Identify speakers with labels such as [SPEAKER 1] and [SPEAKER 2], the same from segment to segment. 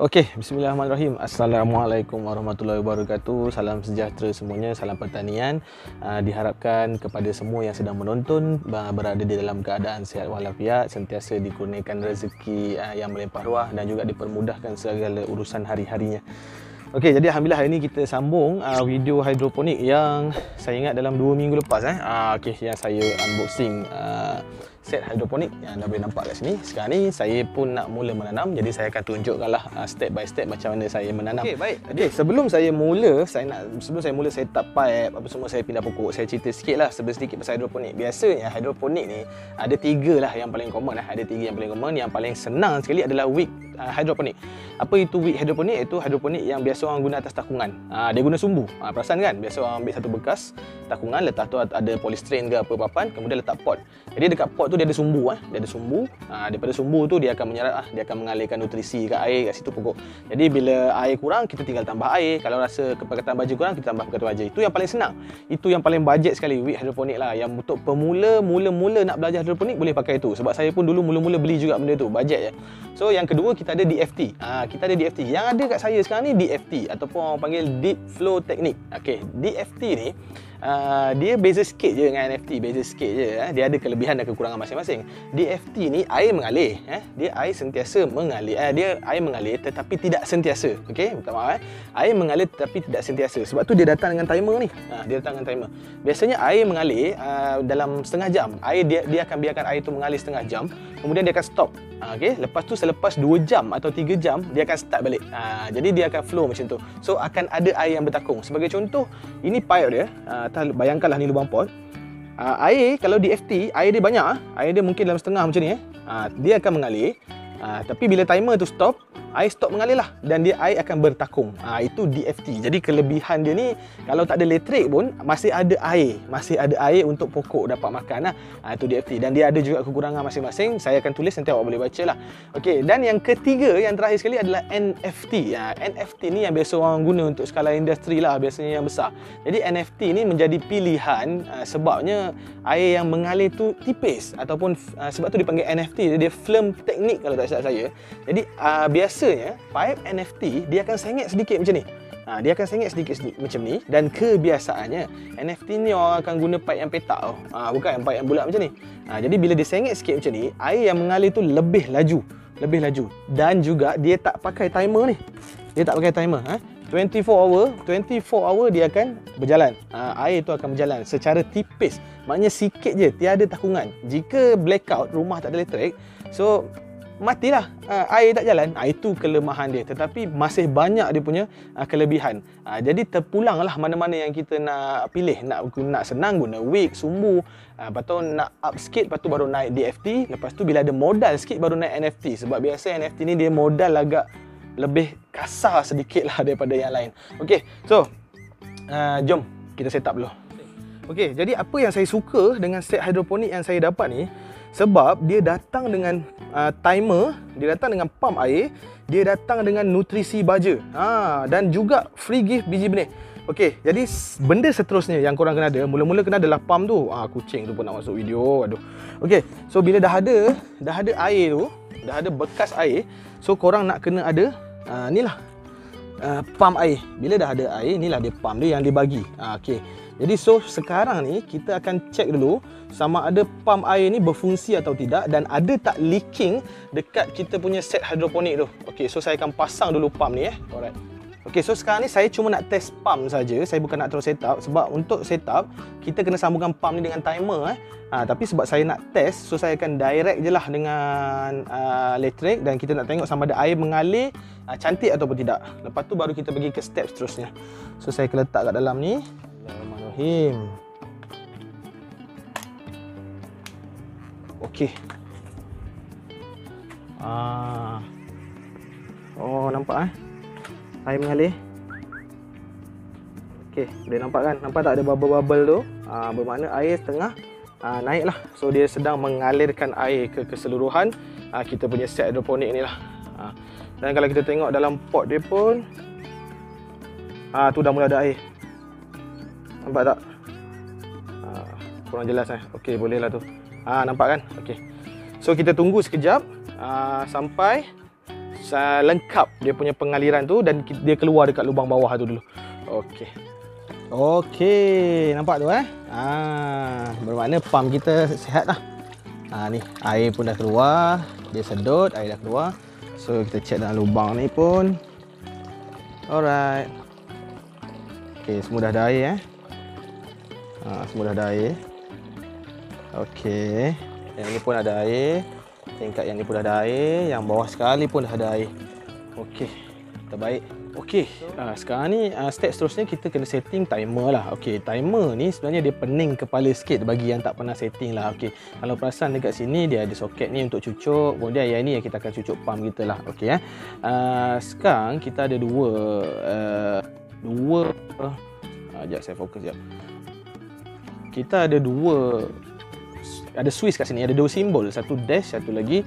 [SPEAKER 1] Okey, bismillahirrahmanirrahim. Assalamualaikum warahmatullahi wabarakatuh. Salam sejahtera semuanya, salam pertanian. Diharapkan kepada semua yang sedang menonton berada di dalam keadaan sihat walafiat, sentiasa dikurniakan rezeki yang melimpah ruah dan juga dipermudahkan segala urusan hari-harinya. Okey, jadi alhamdulillah hari ini kita sambung video hidroponik yang saya ingat dalam 2 minggu lepas okey, yang saya unboxing set hidroponik yang anda boleh nampak kat sini. Sekarang ni saya pun nak mula menanam, jadi saya akan tunjukkanlah step by step macam mana saya menanam. Okey, baik. Okey, sebelum saya mula set up pipe apa semua, saya pindah pokok, saya cerita sikitlah sedikit pasal hidroponik. Biasanya hidroponik ni ada 3 lah yang paling common ada 3 yang paling common. Yang paling senang sekali adalah wick hidroponik. Apa itu wick hidroponik? Itu hidroponik yang biasa orang guna atas takungan. Dia guna sumbu. Perasan kan? Biasa orang ambil satu bekas takungan, letak tu ada polystyrene ke apa papan, kemudian letak pot. Jadi dekat pot tu dia ada sumbu dia ada sumbu. Daripada sumbu tu dia akan menyerap dia akan mengalirkan nutrisi ke air kat situ pokok. Jadi bila air kurang, kita tinggal tambah air. Kalau rasa kepekatan baja kurang, kita tambah kepekatan baja. Itu yang paling senang. Itu yang paling bajet sekali, wick hidroponik lah. Yang untuk pemula mula nak belajar hidroponik boleh pakai itu. Sebab saya pun dulu mula-mula beli juga benda tu, bajet je. So yang kedua kita ada DFT. Kita ada DFT. Yang ada kat saya sekarang ni DFT ataupun orang panggil Deep Flow Technique. Okey, DFT ni dia beza sikit je dengan NFT, beza sikit je. Dia ada kelebihan dan kekurangan masing-masing. DFT ni air mengalir, dia air sentiasa mengalir. Dia air mengalir tetapi tidak sentiasa. Okey, minta maaf air mengalir tetapi tidak sentiasa. Sebab tu dia datang dengan timer ni. Dia datang dengan timer. Biasanya air mengalir dalam setengah jam. Dia akan biarkan air tu mengalir setengah jam, kemudian dia akan stop. Okey, lepas tu selepas 2 jam atau 3 jam dia akan start balik. Jadi dia akan flow macam tu. So akan ada air yang bertakung. Sebagai contoh, ini pipe dia. Bayangkanlah ni lubang pot. Air kalau DFT, air dia banyak, air dia mungkin dalam setengah macam ni dia akan mengalir. Tapi bila timer tu stop, air stop mengalir lah dan air akan bertakung. Itu DFT. Jadi kelebihan dia ni, kalau tak ada elektrik pun masih ada air untuk pokok dapat makan. Itu DFT. Dan dia ada juga kekurangan masing-masing. Saya akan tulis, nanti awak boleh baca lah. Okey, dan yang ketiga, yang terakhir sekali adalah NFT. NFT ni yang biasa orang guna untuk skala industri lah, biasanya yang besar. Jadi NFT ni menjadi pilihan sebabnya air yang mengalir tu tipis, ataupun sebab tu dipanggil NFT. Dia film teknik kalau tak silap saya. Jadi biasanya pipe NFT dia akan sengit sedikit macam ni. Dia akan sengit sedikit macam ni, dan kebiasaannya NFT ni orang akan guna pipe yang petak bukan yang pipe yang bulat macam ni. Jadi bila dia sengit sikit macam ni, air yang mengalir tu lebih laju. Dan juga dia tak pakai timer ni. Dia tak pakai timer. 24 hour dia akan berjalan. Air tu akan berjalan secara tipis. Maknanya sikit je, tiada takungan. Jika blackout, rumah tak ada elektrik, so matilah, air tak jalan. Itu kelemahan dia, tetapi masih banyak dia punya kelebihan. Jadi terpulanglah mana-mana yang kita nak pilih. Nak senang guna wick, sumbu, lepas tu nak up sikit, lepas tu baru naik DFT, lepas tu bila ada modal sikit baru naik NFT. Sebab biasa NFT ni dia modal agak lebih kasar sedikit lah daripada yang lain. Okey, so jom kita set up dulu. Okey, jadi apa yang saya suka dengan set hidroponik yang saya dapat ni, sebab dia datang dengan timer, dia datang dengan pump air, dia datang dengan nutrisi baja, dan juga free gift biji benih. Okey, jadi benda seterusnya yang korang kena ada, mula-mula kena adalah pump tu. Kucing tu pun nak masuk video, aduh. Okey, so bila dah ada air tu, dah ada bekas air, so korang nak kena ada inilah pump air. Bila dah ada air, inilah dia pump dia yang dia bagi. Okey. Jadi so sekarang ni kita akan check dulu sama ada pump air ni berfungsi atau tidak, dan ada tak leaking dekat kita punya set hidroponik tu. Okey, so saya akan pasang dulu pump ni Alright. Okey, so sekarang ni saya cuma nak test pump saja. Saya bukan nak terus set up, sebab untuk set up kita kena sambungkan pump ni dengan timer tapi sebab saya nak test, so saya akan direct je lah dengan elektrik, dan kita nak tengok sama ada air mengalir cantik ataupun tidak. Lepas tu baru kita pergi ke step seterusnya. So saya akan letak kat dalam ni. Bismillahirrahmanirrahim. Okey. Nampak air mengalir. Okey, boleh nampak kan? Nampak tak ada bubble-bubble tu? Bermakna air tengah naiklah. So dia sedang mengalirkan air ke keseluruhan kita punya set hidroponik ni lah. Dan kalau kita tengok dalam pot dia pun, tu dah mula ada air. Nampak tak? Kurang jelas Okey, bolehlah tu. Nampak kan? Okey. So kita tunggu sekejap sampai lengkap dia punya pengaliran tu dan dia keluar dekat lubang bawah tu dulu. Okey. Okey, nampak tu bermakna pump kita sihat lah. Ni air pun dah keluar, dia sedut, air dah keluar. So kita check dalam lubang ni pun. Alright. Okey, semua dah ada air semua dah ada air. Okey. Yang ni pun ada air. Tingkat yang ni pun dah ada air. Yang bawah sekali pun dah ada air. Okey. Terbaik. Okey. Sekarang ni step seterusnya kita kena setting timer lah. Okey, timer ni sebenarnya dia pening kepala sikit bagi yang tak pernah setting lah. Okey. Kalau perasan dekat sini dia ada soket ni untuk cucuk. Kemudian yang ni yang kita akan cucuk pump kita lah. Okey sekarang kita ada dua sekejap saya fokus sekejap. Kita ada switch kat sini, ada dua simbol, satu dash, satu lagi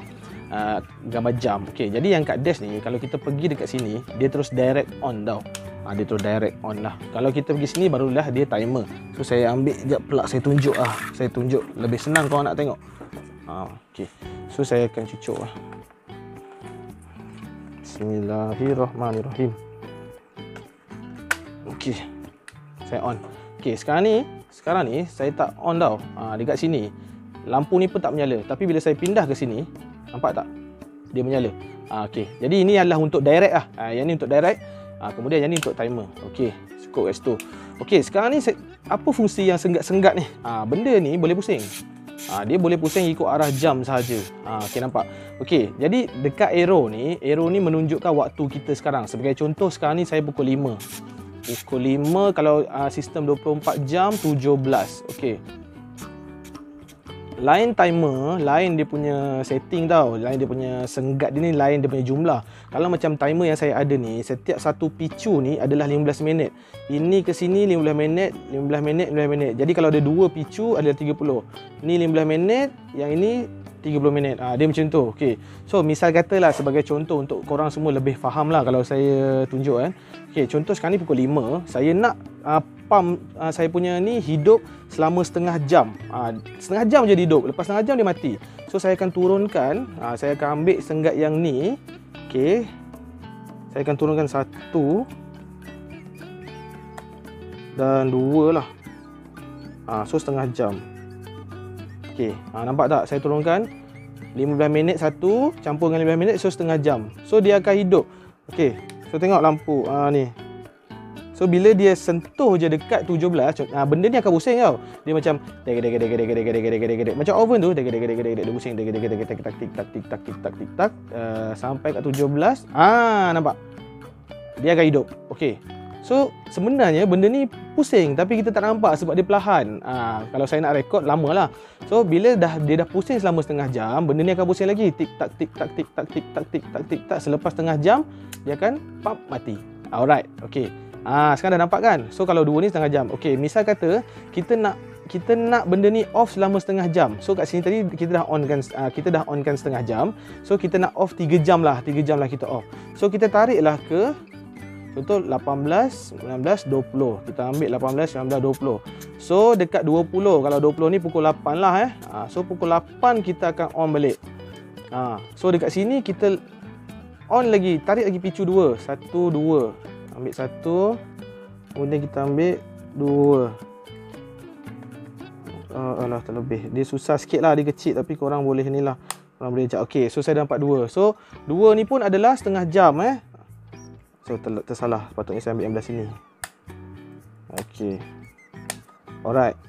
[SPEAKER 1] gambar jam. Okey, jadi yang kat dash ni kalau kita pergi dekat sini, dia terus direct on tau. Dia terus direct on lah. Kalau kita pergi sini barulah dia timer. So saya ambil sekejap plug, saya tunjuk Saya tunjuk lebih senang kalau nak tengok. Okey. So saya akan cucuk lah. Bismillahirrahmanirrahim. Okey. Saya on. Okey, sekarang ni saya tak on tau. Dekat sini lampu ni pun tak menyala. Tapi bila saya pindah ke sini, nampak tak? Dia menyala. Okey. Jadi ini adalah untuk direct lah. Yang ni untuk direct. Kemudian yang ni untuk timer. Okey. Cukup kat situ. Okey, sekarang ni apa fungsi yang sengat-sengat ni? Benda ni boleh pusing. Dia boleh pusing ikut arah jam sahaja. Okey, nampak? Okey, jadi dekat arrow ni menunjukkan waktu kita sekarang. Sebagai contoh, sekarang ni saya pukul 5. Pukul 5 kalau sistem 24 jam 17. Okey. Lain timer, lain dia punya setting tau. Lain dia punya senggat dia ni, lain dia punya jumlah. Kalau macam timer yang saya ada ni, setiap satu picu ni adalah 15 minit. Ini ke sini 15 minit, 15 minit, 15 minit. Jadi kalau ada dua picu adalah 30. Ni 15 minit, yang ini 30 minit. Dia macam tu. Okey. So misal katalah sebagai contoh untuk korang semua lebih faham lah kalau saya tunjuk Okey, contoh sekarang ni pukul 5, saya nak pump saya punya ni hidup selama setengah jam. Setengah jam je dia hidup, lepas setengah jam dia mati. So saya akan turunkan, saya akan ambil senggat yang ni. Okey. Saya akan turunkan 1 dan 2 lah. So setengah jam. Okey, nampak tak? Saya turunkan 15 minit 1 campur dengan 15 minit, so setengah jam. So dia akan hidup. Okey. So tengok lampu ni. So bila dia sentuh je dekat 17, benda ni akan pusing tau. Dia macam macam oven tu, dia pusing tik tak sampai kat 17. Nampak? Dia akan hidup. Okey. So sebenarnya benda ni pusing tapi kita tak nampak sebab dia perlahan. Kalau saya nak rekod lamalah. So bila dia dah pusing selama setengah jam, benda ni akan pusing lagi tik tak tik tak tik tak tik tak tik tak tik tak. Selepas setengah jam dia akan pop mati. Alright. Okey. Sekarang dah nampak kan? So kalau dua ni setengah jam. Okey, misal kata kita nak benda ni off selama setengah jam. So kat sini tadi kita dah onkan setengah jam. So kita nak off 3 jam lah. 3 jam lah kita off. So kita tariklah ke contoh 18, 19, 20. Kita ambil 18, 19, 20. So dekat 20. Kalau 20 ni pukul 8 lah So pukul 8 kita akan on balik. So dekat sini kita on lagi, tarik lagi picu 2. 1, 2. Ambil 1. Kemudian kita ambil 2. Alah terlebih. Dia susah sikit lah, dia kecil tapi korang boleh ni lah. Korang boleh cak. Okey, so saya dapat 2. So 2 ni pun adalah setengah jam So tersalah, patutnya saya ambil yang belah sini. Okey. Alright.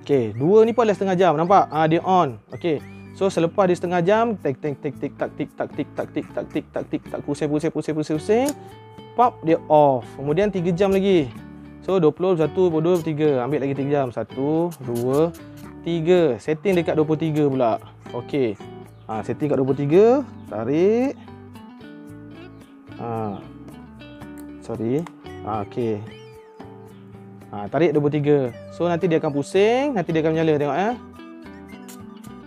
[SPEAKER 1] Okey, 2 ni pun adalah setengah jam. Nampak? Dia on. Okey. So selepas dia setengah jam, tik tak tik tak tik tak tik tak tik tak tik tak tik tak, pusing. Pop, dia off. Kemudian 3 jam lagi. So 20, 1, 2, 3. Ambil lagi 3 jam. 1, 2, 3. Setting dekat 23 pula. Okey. Setting kat 23. Tarik. Sorry. Okey. Tarik 23. So nanti dia akan pusing, nanti dia akan menyala, tengok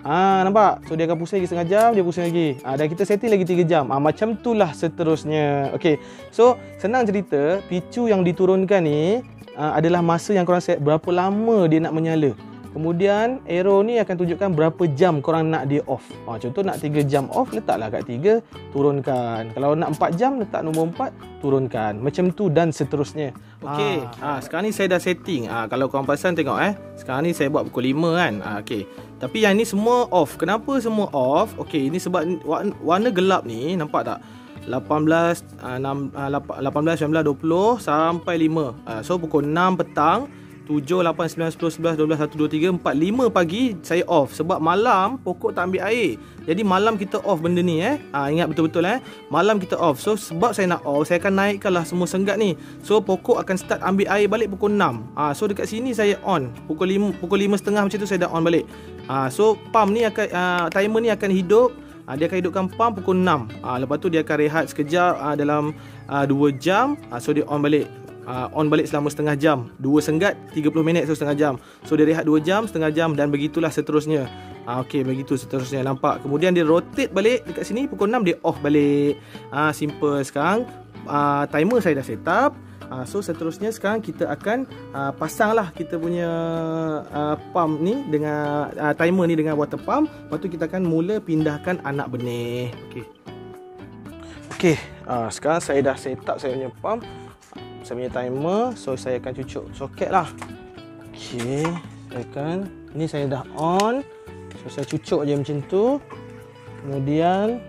[SPEAKER 1] nampak? So dia akan pusing lagi setengah jam, dia pusing lagi. Dan kita setting lagi 3 jam. Macam itulah seterusnya. Okey. So senang cerita, picu yang diturunkan ni adalah masa yang korang set berapa lama dia nak menyala. Kemudian arrow ni akan tunjukkan berapa jam korang nak dia off. Contoh nak 3 jam off, letaklah kat 3, turunkan. Kalau nak 4 jam, letak nombor 4, turunkan. Macam tu dan seterusnya. Okey, sekarang ni saya dah setting. Kalau korang perasan tengok sekarang ni saya buat pukul 5 kan. Okey. Tapi yang ni semua off. Kenapa semua off? Okey, ini sebab warna gelap ni, nampak tak? 18, 19, 20 sampai 5. So pukul 6 petang, 7, 8, 9, 10, 11, 12, 1, 2, 3, 4, 5 pagi saya off. Sebab malam pokok tak ambil air. Jadi malam kita off benda ni ingat betul-betul malam kita off. So sebab saya nak off, saya akan naikkanlah semua senggat ni. So pokok akan start ambil air balik pukul 6. So dekat sini saya on. Pukul 5.30 macam tu saya dah on balik. So pump ni akan timer ni akan hidup. Dia akan hidupkan pump pukul 6. Lepas tu dia akan rehat sekejap dalam 2 jam. So dia on balik. On balik selama setengah jam. 2 senggat 30 minit, so setengah jam. So dia rehat 2 jam, setengah jam dan begitulah seterusnya. Okey, begitu seterusnya, nampak. Kemudian dia rotate balik dekat sini pukul 6 dia off balik. Simple. Sekarang timer saya dah set up. So seterusnya sekarang kita akan pasanglah kita punya pump ni dengan timer ni dengan water pump. Lepas tu kita akan mula pindahkan anak benih. Okey, sekarang saya dah set up saya punya pump, saya punya timer. So saya akan cucuk soket lah. Okey, ini saya dah on. So saya cucuk je macam tu. Kemudian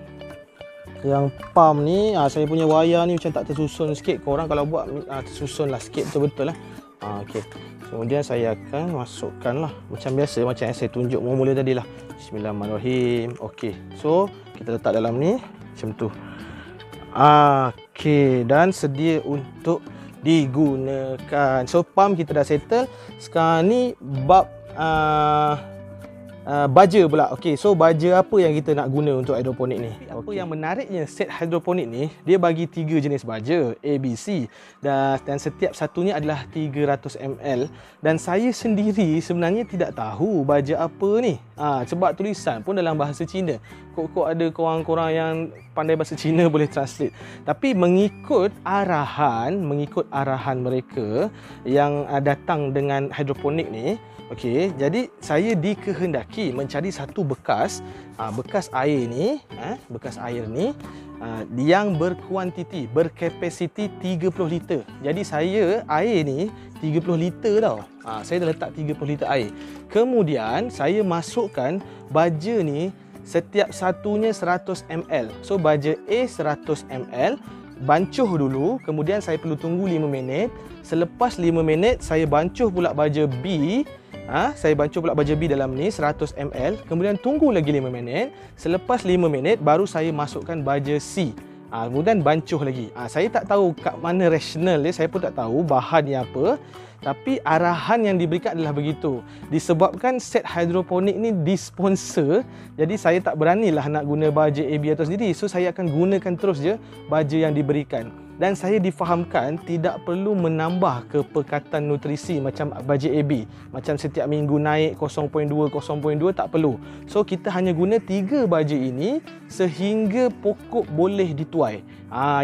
[SPEAKER 1] yang pump ni, saya punya wayar ni macam tak tersusun sikit. Korang kalau buat tersusun lah sikit, betul-betul lah. Okey. Kemudian saya akan masukkan lah macam biasa, macam yang saya tunjuk mula-mula tadi lah. Bismillahirrahmanirrahim. Okey. So kita letak dalam ni macam tu. Okey, dan sedia untuk digunakan. So pump kita dah settle. Sekarang ni bab baja pula. Okey, so baja apa yang kita nak guna untuk hidroponik ni? Apa yang menariknya set hidroponik ni, dia bagi 3 jenis baja, A, B, C, dan setiap satunya adalah 300 ml. Dan saya sendiri sebenarnya tidak tahu baja apa ni. Sebab tulisan pun dalam bahasa Cina. Kok ada korang-korang yang pandai bahasa Cina boleh translate. Tapi mengikut arahan mereka yang datang dengan hidroponik ni, okey, jadi saya dikehendaki mencari satu bekas air ni, yang berkapasiti 30 liter. Jadi saya air ni 30 liter tau. Saya dah letak 30 liter air. Kemudian saya masukkan baja ni setiap satunya 100 ml. So baja A 100 ml, bancuh dulu, kemudian saya perlu tunggu 5 minit. Selepas 5 minit saya bancuh pula baja B. Saya bancuh pula baja B dalam ni 100 ml, kemudian tunggu lagi 5 minit. Selepas 5 minit baru saya masukkan baja C. Kemudian bancuh lagi. Saya tak tahu kat mana rasional dia, saya pun tak tahu bahannya apa. Tapi arahan yang diberikan adalah begitu. Disebabkan set hidroponik ni disponsor, jadi saya tak beranilah nak guna baja AB atau sendiri. So saya akan gunakan terus je baja yang diberikan. Dan saya difahamkan tidak perlu menambah kepekatan nutrisi macam baja AB. Macam setiap minggu naik 0.2 tak perlu. So kita hanya guna 3 baja ini sehingga pokok boleh dituai.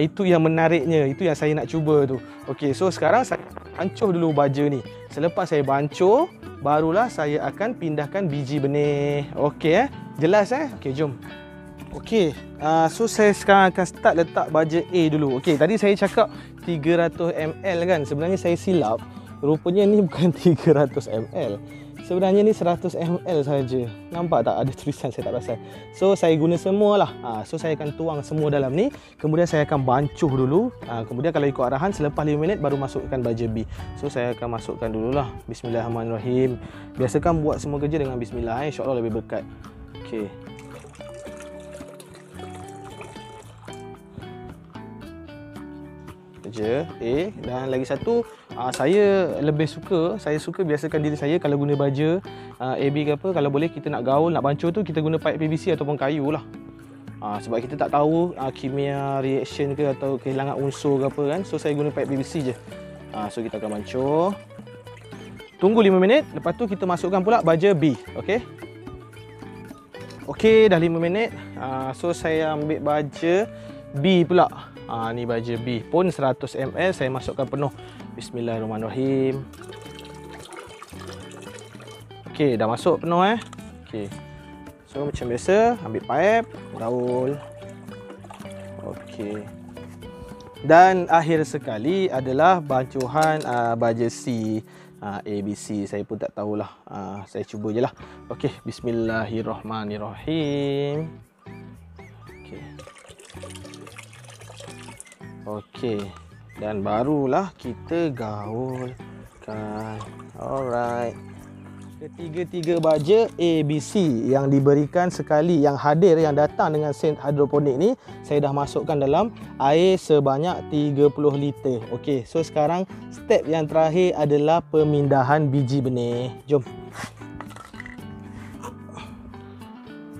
[SPEAKER 1] Itu yang menariknya, itu yang saya nak cuba tu. Okey, so sekarang saya bancuh dulu baja ni. Selepas saya bancuh, barulah saya akan pindahkan biji benih. Okey jelas Okey, jom. Okey, so saya sekarang akan start letak baja A dulu. Okey, tadi saya cakap 300 ml kan. Sebenarnya saya silap. Rupanya ni bukan 300 ml. Sebenarnya ni 100 ml saja. Nampak tak ada tulisan, saya tak perasan. So saya guna semualah. So saya akan tuang semua dalam ni. Kemudian saya akan bancuh dulu. Kemudian kalau ikut arahan selepas 5 minit baru masukkan baja B. So saya akan masukkan dululah. Bismillahirrahmanirrahim. Biasakan buat semua kerja dengan bismillah, insya-Allah lebih berkat. Okey. Baja A, dan lagi satu saya suka biasakan diri saya kalau guna baja AB ke apa, kalau boleh kita nak gaul, nak bancuh tu kita guna pipe PVC ataupun kayu lah. Sebab kita tak tahu kimia reaction ke atau kehilangan unsur ke apa kan. So saya guna pipe PVC je. So kita akan bancuh, tunggu 5 minit, lepas tu kita masukkan pula baja B. Okey, dah 5 minit. So saya ambil baja B pula. Ni baja B pun 100 ml, saya masukkan penuh. Bismillahirrahmanirrahim. Okey, dah masuk penuh Okey. So macam biasa, ambil pipe, gaul. Okey. Dan akhir sekali adalah bancuhan baja C, ABC. Saya pun tak tahulah. Saya cuba je lah. Okey, bismillahirrahmanirrahim. Okey. Okey. Dan barulah kita gaulkan. Alright. Ketiga-tiga baja ABC yang diberikan sekali, yang hadir, yang datang dengan set hidroponik ni, saya dah masukkan dalam air sebanyak 30 liter. Okey, so sekarang step yang terakhir adalah pemindahan biji benih. Jom.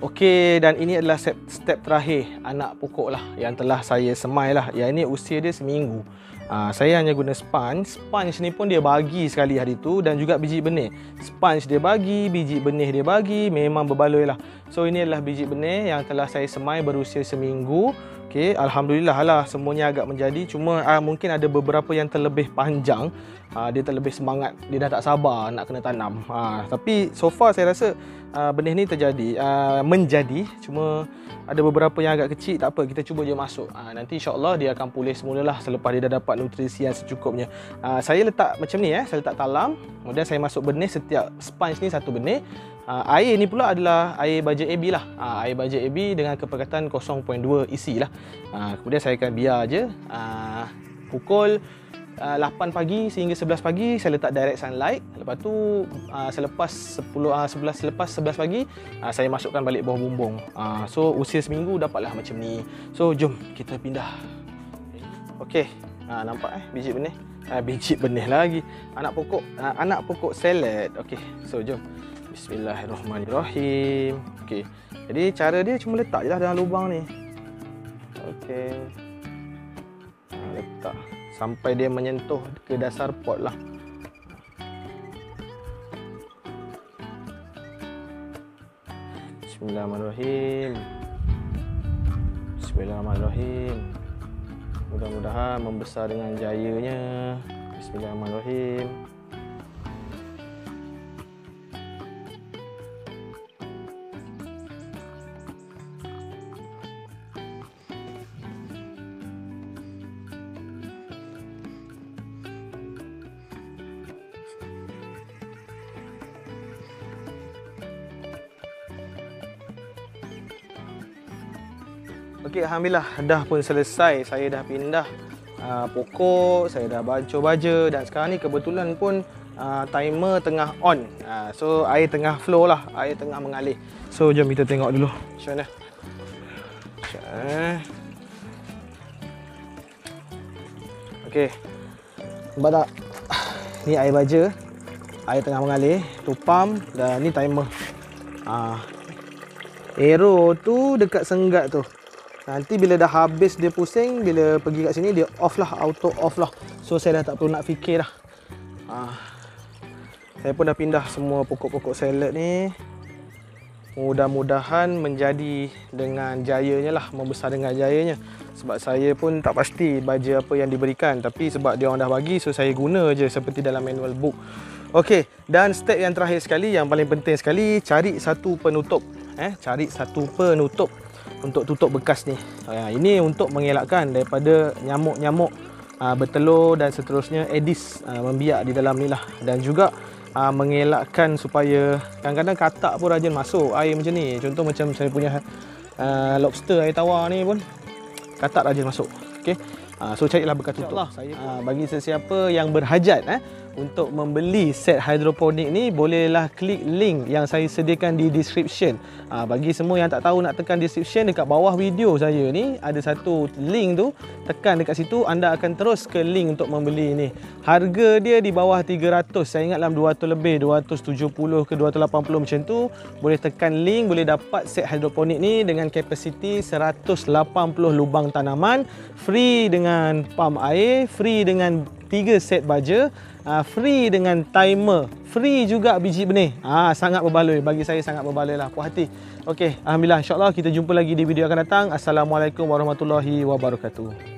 [SPEAKER 1] Okey, dan ini adalah step terakhir anak pokok lah yang telah saya semai lah. Yang ini usia dia seminggu. Saya hanya guna sponge. Sponge ni pun dia bagi sekali hari tu, dan juga biji benih. Sponge dia bagi, biji benih dia bagi, memang berbaloi lah. So ini adalah biji benih yang telah saya semai berusia seminggu. Okey, alhamdulillah lah semuanya agak menjadi. Cuma mungkin ada beberapa yang terlebih panjang. Dia terlebih semangat, dia dah tak sabar nak kena tanam. Tapi so far saya rasa benih ni menjadi. Cuma ada beberapa yang agak kecil, tak apa, kita cuba je masuk. Nanti insya-Allah dia akan pulih semulalah selepas dia dah dapat nutrisi yang secukupnya. Saya letak macam ni saya letak talam, kemudian saya masuk benih, setiap sponge ni satu benih. Air ni pula adalah air baja AB lah. Air baja AB dengan kepekatan 0.2 isi lah. Kemudian saya akan biar je pukul 8 pagi sehingga 11 pagi saya letak direct sunlight. Lepas tu selepas 11 pagi saya masukkan balik bawah bumbung. So usia seminggu dapatlah macam ni. So jom kita pindah. Okey. Nampak biji benih. Biji benih lagi. Anak pokok salad. Okey. So jom. Bismillahirrahmanirrahim. Okey. Jadi cara dia cuma letak je lah dalam lubang ni. Okey. Letak sampai dia menyentuh ke dasar pot lah. Bismillahirrahmanirrahim. Bismillahirrahmanirrahim. Mudah-mudahan membesar dengan jayanya. Bismillahirrahmanirrahim. Okey, alhamdulillah dah pun selesai. Saya dah pindah pokok, saya dah bancuh baja, dan sekarang ni kebetulan pun timer tengah on. So air tengah flow lah, air tengah mengalir. So jom kita tengok dulu macam mana. Okey. Nampak tak? Ni air baja. Air tengah mengalir, tu pump, dan ni timer. Arrow tu dekat senggat tu. Nanti bila dah habis dia pusing, bila pergi kat sini dia off lah, auto off lah. So saya dah tak perlu nak fikir dah. Saya pun dah pindah semua pokok-pokok salad ni. Mudah-mudahan menjadi dengan jayanya lah, membesar dengan jayanya. Sebab saya pun tak pasti baja apa yang diberikan, tapi sebab dia orang dah bagi, so saya guna je seperti dalam manual book. Okey, dan step yang terakhir sekali, yang paling penting sekali, cari satu penutup. Cari satu penutup untuk tutup bekas ni. Ini untuk mengelakkan daripada nyamuk-nyamuk bertelur dan seterusnya, Aedes membiak di dalam ni lah. Dan juga mengelakkan supaya kadang-kadang katak pun rajin masuk air macam ni. Contoh macam saya punya lobster air tawar ni pun katak rajin masuk. Okey. So carilah bekas tutup. Bagi sesiapa yang berhajat untuk membeli set hidroponik ni, bolehlah klik link yang saya sediakan di description. Bagi semua yang tak tahu nak tekan description, dekat bawah video saya ni ada satu link tu, tekan dekat situ, anda akan terus ke link untuk membeli ni. Harga dia di bawah 300, saya ingat dalam 200 lebih, 270 ke 280 macam tu. Boleh tekan link, boleh dapat set hidroponik ni dengan kapasiti 180 lubang tanaman, free dengan pam air, free dengan 3 set baja, free dengan timer, free juga biji benih. Sangat berbaloi, bagi saya sangat berbaloi lah, puas hati. Okey, alhamdulillah, insya-Allah kita jumpa lagi di video akan datang. Assalamualaikum warahmatullahi wabarakatuh.